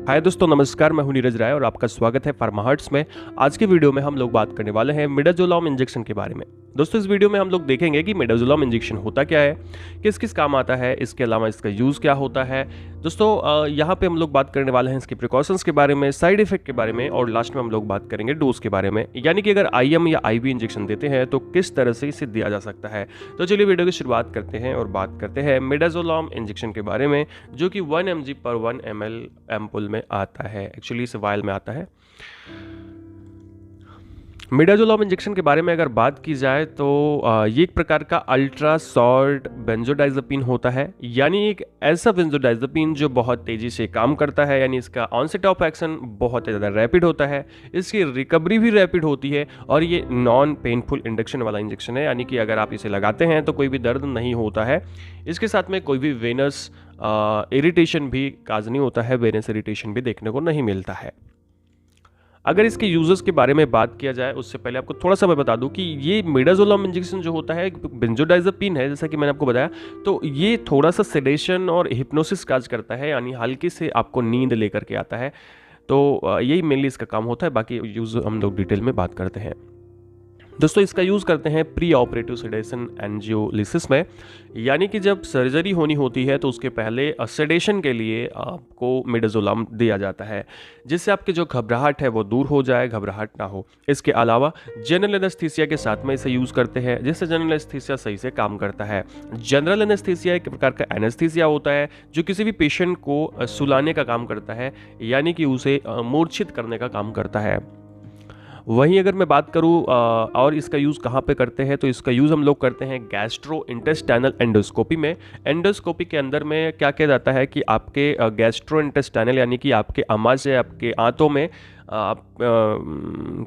हाय दोस्तों, नमस्कार। मैं हूं नीरज राय और आपका स्वागत है फार्माहर्ट्स में। आज की वीडियो में हम लोग बात करने वाले हैं मिडाजोलॉम इंजेक्शन के बारे में। दोस्तों, इस वीडियो में हम लोग देखेंगे कि मिडाजोलॉम इंजेक्शन होता क्या है, किस किस काम आता है, इसके अलावा इसका यूज़ क्या होता है। दोस्तों, यहाँ पे हम लोग बात करने वाले हैं इसके प्रिकॉशंस के बारे में, साइड इफेक्ट के बारे में और लास्ट में हम लोग बात करेंगे डोज के बारे में, यानी कि अगर IM या IV इंजेक्शन देते हैं तो किस तरह से इसे दिया जा सकता है। तो चलिए वीडियो की शुरुआत करते हैं और बात करते हैं मिडाजोलॉम इंजेक्शन के बारे में, जो कि 1 mg पर 1 ml एम्पुल में आता है। एक्चुअली इस वायल में आता है। मिडाजोलॉम इंजेक्शन के बारे में अगर बात की जाए तो ये एक प्रकार का अल्ट्रा शॉर्ट बेंजोडाइज़ेपिन होता है, यानी एक ऐसा बेंजोडाइज़ेपिन जो बहुत तेज़ी से काम करता है, यानी इसका ऑनसेट ऑफ एक्शन बहुत ज़्यादा रैपिड होता है, इसकी रिकवरी भी रैपिड होती है और ये नॉन पेनफुल इंजेक्शन वाला इंजेक्शन है, यानी कि अगर आप इसे लगाते हैं तो कोई भी दर्द नहीं होता है। इसके साथ में कोई भी वेनस इरिटेशन भी काज नहीं होता है, वेनस इरिटेशन भी देखने को नहीं मिलता है। अगर इसके यूजर्स के बारे में बात किया जाए उससे पहले आपको थोड़ा सा मैं बता दूं कि ये मिडाजोलॉम इंजेक्शन जो होता है एक बेंजोडाइज़ेपिन है, जैसा कि मैंने आपको बताया। तो ये थोड़ा सा सेडेशन और हिप्नोसिस काज करता है, यानी हल्की से आपको नींद लेकर के आता है। तो यही मेनली इसका काम होता है। बाकी यूज़ हम लोग डिटेल में बात करते हैं। दोस्तों, इसका यूज़ करते हैं प्री ऑपरेटिव सेडेशन एंजियोलिसिस में, यानी कि जब सर्जरी होनी होती है तो उसके पहले सेडेशन के लिए आपको मिडाजोलम दिया जाता है, जिससे आपकी जो घबराहट है वो दूर हो जाए, घबराहट ना हो। इसके अलावा जनरल एनेस्थीसिया के साथ में इसे यूज़ करते हैं, जिससे जनरल एनेस्थीसिया सही से काम करता है। जनरल एनेस्थीसिया एक प्रकार का एनेस्थीसिया होता है जो किसी भी पेशेंट को सुलाने का काम करता है, यानी कि उसे मूर्छित करने का काम करता है। वहीं अगर मैं बात करूं और इसका यूज़ कहाँ पे करते हैं, तो इसका यूज़ हम लोग करते हैं गैस्ट्रो इंटेस्टाइनल एंडोस्कोपी में। एंडोस्कोपी के अंदर में क्या किया जाता है कि आपके गैस्ट्रो इंटेस्टाइनल यानी कि आपके आमाशय, आपके आंतों में आप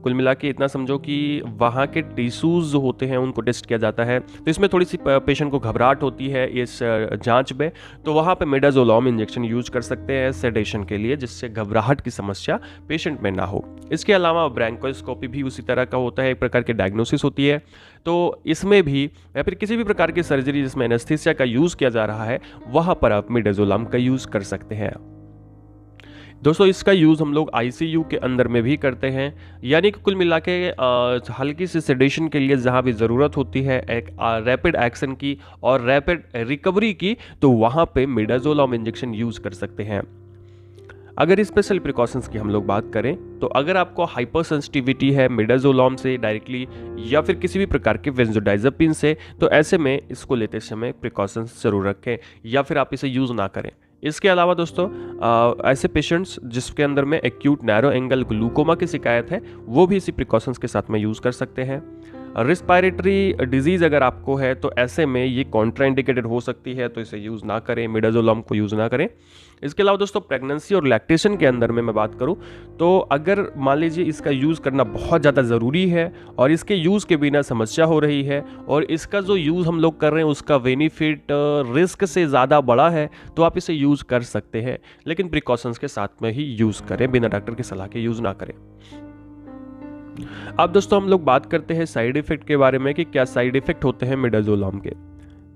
कुल मिला के इतना समझो कि वहाँ के टिश्यूज़ जो होते हैं उनको टेस्ट किया जाता है। तो इसमें थोड़ी सी पेशेंट को घबराहट होती है इस जांच में, तो वहाँ पे मिडाजोलॉम इंजेक्शन यूज कर सकते हैं सेडेशन के लिए, जिससे घबराहट की समस्या पेशेंट में ना हो। इसके अलावा ब्रैंकोस्कोपी भी उसी तरह का होता है, एक प्रकार की डायग्नोसिस होती है। तो इसमें भी या फिर किसी भी प्रकार की सर्जरी जिसमें एनेस्थीसिया का यूज़ किया जा रहा है, वहाँ पर आप मिडाजोलम का यूज़ कर सकते हैं। दोस्तों, इसका यूज़ हम लोग ICU के अंदर में भी करते हैं, यानी कि कुल मिला के हल्की सी सेडेशन के लिए जहाँ भी ज़रूरत होती है एक रैपिड एक्शन की और रैपिड रिकवरी की, तो वहाँ पे मिडाजोलम इंजेक्शन यूज़ कर सकते हैं। अगर स्पेशल प्रिकॉशंस की हम लोग बात करें तो अगर आपको हाइपर सेंसिटिविटी है मिडाजोलम से डायरेक्टली या फिर किसी भी प्रकार के बेंजोडाइज़ेपिन से, तो ऐसे में इसको लेते समय प्रिकॉशंस जरूर रखें या फिर आप इसे यूज़ ना करें। इसके अलावा दोस्तों, ऐसे पेशेंट्स जिसके अंदर में एक्यूट नैरो एंगल ग्लूकोमा की शिकायत है, वो भी इसी प्रिकॉशंस के साथ में यूज़ कर सकते हैं। रिस्पायरेटरी डिजीज़ अगर आपको है तो ऐसे में ये कॉन्ट्राइंडिकेटेड हो सकती है, तो इसे यूज़ ना करें, मिडाजोलम को यूज़ ना करें। इसके अलावा दोस्तों, प्रेगनेंसी और लैक्टेशन के अंदर में मैं बात करूं तो अगर मान लीजिए इसका यूज़ करना बहुत ज़्यादा ज़रूरी है और इसके यूज़ के बिना समस्या हो रही है और इसका जो यूज़ हम लोग कर रहे हैं उसका बेनिफिट रिस्क से ज़्यादा बड़ा है, तो आप इसे यूज़ कर सकते हैं, लेकिन प्रिकॉशंस के साथ में ही यूज़ करें, बिना डॉक्टर की सलाह के यूज़ ना करें। अब दोस्तों, हम लोग बात करते हैं साइड इफ़ेक्ट के बारे में कि क्या साइड इफ़ेक्ट होते हैं मिडाजोलम के।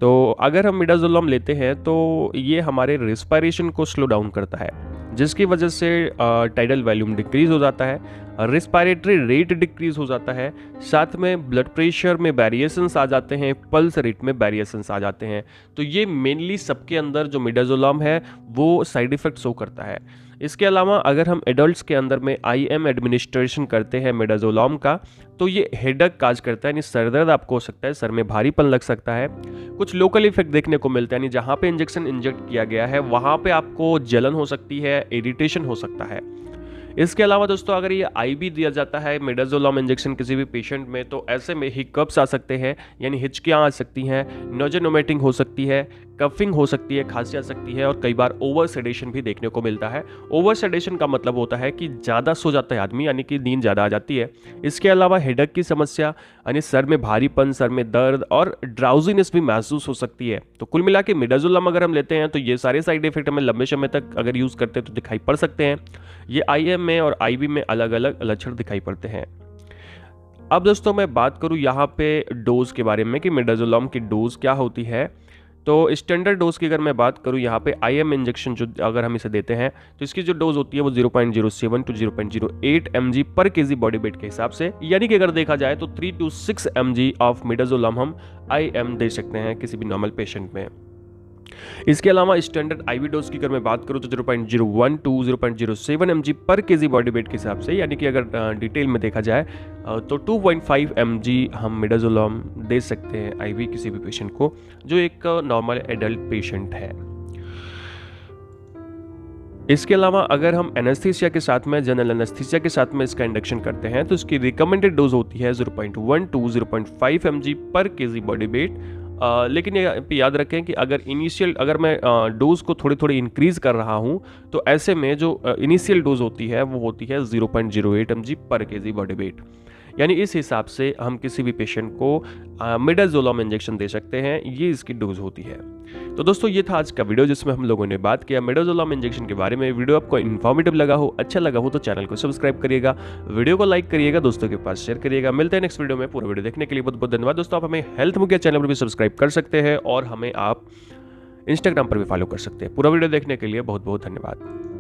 तो अगर हम मिडाजोलम लेते हैं तो ये हमारे रेस्पिरेशन को स्लो डाउन करता है, जिसकी वजह से टाइडल वॉल्यूम डिक्रीज हो जाता है, रेस्पिरेटरी रेट डिक्रीज हो जाता है, साथ में ब्लड प्रेशर में वेरिएशंस आ जाते हैं, पल्स रेट में वेरिएशंस आ जाते हैं। तो ये मेनली सबके अंदर जो मिडाजोलम है वो साइड इफ़ेक्ट शो करता है। इसके अलावा अगर हम एडल्ट्स के अंदर में IM एडमिनिस्ट्रेशन करते हैं मिडाजोलम का, तो ये हेडेक काज करता है, यानी सर दर्द आपको हो सकता है, सर में भारीपन लग सकता है। कुछ लोकल इफेक्ट देखने को मिलता है, यानी जहाँ पे इंजेक्शन इंजेक्ट किया गया है वहाँ पे आपको जलन हो सकती है, इरिटेशन हो सकता है। इसके अलावा दोस्तों, अगर ये IV दिया जाता है मिडाजोलम इंजेक्शन किसी भी पेशेंट में, तो ऐसे में हिकअप्स आ सकते हैं, यानी हिचकियाँ आ सकती हैं, नोजन वोमिटिंग हो सकती है, कफिंग हो सकती है, खांसी आ सकती है और कई बार ओवर सेडेशन भी देखने को मिलता है। ओवर सेडेशन का मतलब होता है कि ज़्यादा सो जाता है आदमी, यानी कि नींद ज़्यादा आ जाती है। इसके अलावा हेडेक की समस्या, यानी सर में भारीपन, सर में दर्द और ड्राउजीनेस भी महसूस हो सकती है। तो कुल मिला के मिडाजोलम अगर हम लेते हैं तो ये सारे साइड इफेक्ट हमें लंबे समय तक अगर यूज़ करते हैं तो दिखाई पड़ सकते हैं। ये IM में और IV में अलग अलग लक्षण दिखाई पड़ते हैं। अब दोस्तों, मैं बात करूं यहाँ पे डोज के बारे में कि मिडाजोलम की डोज क्या होती है। तो स्टैंडर्ड डोज की अगर मैं बात करूं यहाँ पे IM इंजेक्शन जो अगर हम इसे देते हैं तो इसकी जो डोज होती है वो 0.07 टू 0.08 mg पर केजी बॉडी वेट के हिसाब से, यानी कि अगर देखा जाए तो 3 टू 6 mg ऑफ मिडाजोलम हम IM दे सकते हैं किसी भी नॉर्मल पेशेंट में। इसके अलावा स्टैंडर्ड IV डोज की अगर मैं बात करूं तो 0.01 टू 0.07 mg पर केजी बॉडी वेट के हिसाब से, यानी कि अगर डिटेल में देखा जाए तो 2.5 mg हम मिडाजोलम दे सकते हैं IV किसी भी पेशेंट को जो एक नॉर्मल एडल्ट पेशेंट है। इसके अलावा अगर हम एनेस्थीसिया के साथ में, जनरल एनेस्थीसिया के साथ में इसका इंडक्शन करते हैं तो इसकी रिकमेंडेड डोज होती है 0.1 टू 0.5 mg पर केजी बॉडी वेट। लेकिन ये याद रखें कि अगर मैं डोज को थोड़ी थोड़ी इंक्रीज कर रहा हूं तो ऐसे में जो इनिशियल डोज होती है वो होती है 0.08 mg पर केजी बॉडी वेट, यानी इस हिसाब से हम किसी भी पेशेंट को मिडाजोलम इंजेक्शन दे सकते हैं, ये इसकी डोज होती है। तो दोस्तों ये था आज का वीडियो जिसमें हम लोगों ने बात किया मिडाजोलम इंजेक्शन के बारे में। वीडियो आपको इन्फॉर्मेटिव लगा हो, अच्छा लगा हो तो चैनल को सब्सक्राइब करिएगा, वीडियो को लाइक करिएगा, दोस्तों के पास शेयर करिएगा। मिलते हैं नेक्स्ट वीडियो में। पूरा वीडियो देखने के लिए बहुत बहुत धन्यवाद दोस्तों। आप हमें हेल्थ मुखिया चैनल पर भी सब्सक्राइब कर सकते हैं और हमें आप इंस्टाग्राम पर भी फॉलो कर सकते हैं। पूरा वीडियो देखने के लिए बहुत बहुत धन्यवाद।